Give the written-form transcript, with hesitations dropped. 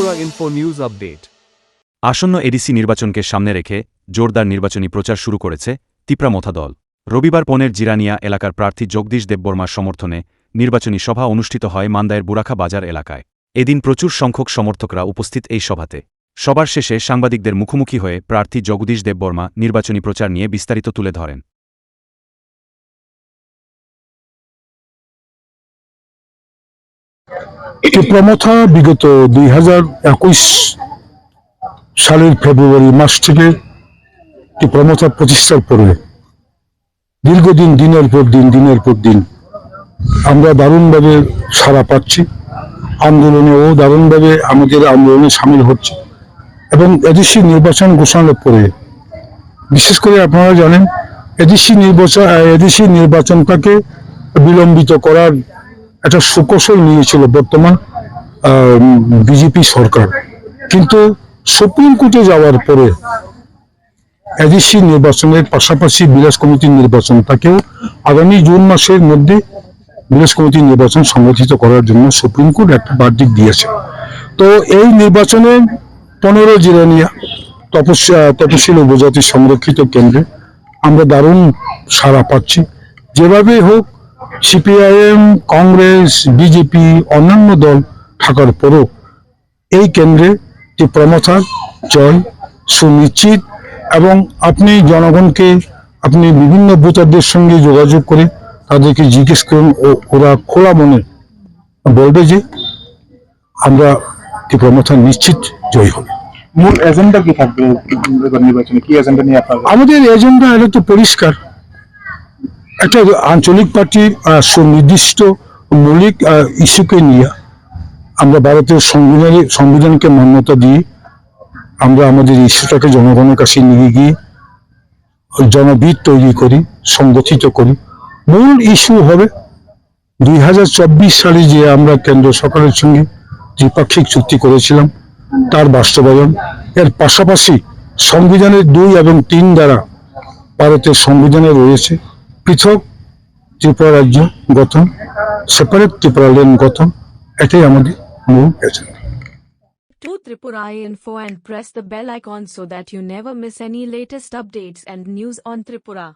Tripura Info News Update. আসন্ন ADC নির্বাচনকে সামনে রেখে জোরদার নির্বাচনী প্রচার শুরু করেছে তিপ্রামথা দল। রবিবার পনের জিরানিয়া এলাকার প্রার্থী জগদীশ দেববর্মার সমর্থনে নির্বাচনী সভা অনুষ্ঠিত হয় মান্দায়ের বুরাখা বাজার এলাকায়। এদিন প্রচুর সংখ্যক সমর্থকরা উপস্থিত এই সভাতে। সবার শেষে সাংবাদিকদের মুখোমুখি হয়ে প্রার্থী জগদীশ দেববর্মা নির্বাচনী প্রচার নিয়ে বিস্তারিত তুলে ধরেন। তিপ্রামথা বিগত 2021 সালের ফেব্রুয়ারি মাস থেকে তিপ্রামথা প্রতিষ্ঠার পরে দীর্ঘদিন দিনের পর দিন আমরা দারুণভাবে সাড়া পাচ্ছি। আন্দোলনেও দারুণভাবে আমাদের আন্দোলনে সামিল হচ্ছে এবং এদেশি নির্বাচন ঘোষণার পরে বিশেষ করে আপনারা জানেন এদেশি নির্বাচনটাকে বিলম্বিত করার একটা সুকৌশল নিয়েছিল বর্তমান বিজেপি সরকার, কিন্তু সুপ্রিম কোর্টে যাওয়ার পরে এদেশি নির্বাচনের পাশাপাশি বিলাস কমিটির নির্বাচনটাকেও আগামী জুন মাসের মধ্যে বিলাস কমিটির নির্বাচন সংগঠিত করার জন্য সুপ্রিম কোর্ট একটা ভার্ডিক্ট দিয়েছে। তো এই নির্বাচনে 15 জিরানিয়া তপশিল উপজাতি সংরক্ষিত কেন্দ্রে আমরা দারুণ সাড়া পাচ্ছি। যেভাবে হোক সিপিআইএম, কংগ্রেস, বিজেপি, অন্যান্য দল থাকার পরও এই কেন্দ্রে তিপ্রামথার জয় সুনিশ্চিত। এবং আপনি জনগণকে বিভিন্ন ভোটারদের সঙ্গে যোগাযোগ করে তাদেরকে জিজ্ঞেস করুন, ওরা খোলা মনে বলবে যে আমরা তিপ্রামথা নিশ্চিত জয় হবে। মূল এজেন্ডা কি থাকবে নির্বাচনে? কি এজেন্ডা নিয়ে আপনারা? আমাদের এজেন্ডা এটা তো পরিষ্কার, একটা আঞ্চলিক পার্টির সুনির্দিষ্ট মৌলিক ইস্যুকে নিয়ে আমরা ভারতের সংবিধানকে মান্যতা দিয়ে আমরা আমাদের ইস্যুটাকে জনগণের কাছে নিয়ে গিয়ে জনবিদ তৈরি করি, সংগঠিত করি। মূল ইস্যু হবে 2024 সালে যে আমরা কেন্দ্র সরকারের সঙ্গে দ্বিপাক্ষিক চুক্তি করেছিলাম তার বাস্তবায়ন। এর পাশাপাশি সংবিধানের 2 এবং 3 দ্বারা ভারতের সংবিধানে রয়েছে পৃথক ত্রিপুরা রাজ্য গঠন, সেপারেট ত্রিপুরা ল্যান্ড গঠন। এটাই আমাদের মূল agenda. To Tripura Info and press the bell icon so that you never miss any latest updates and news on Tripura.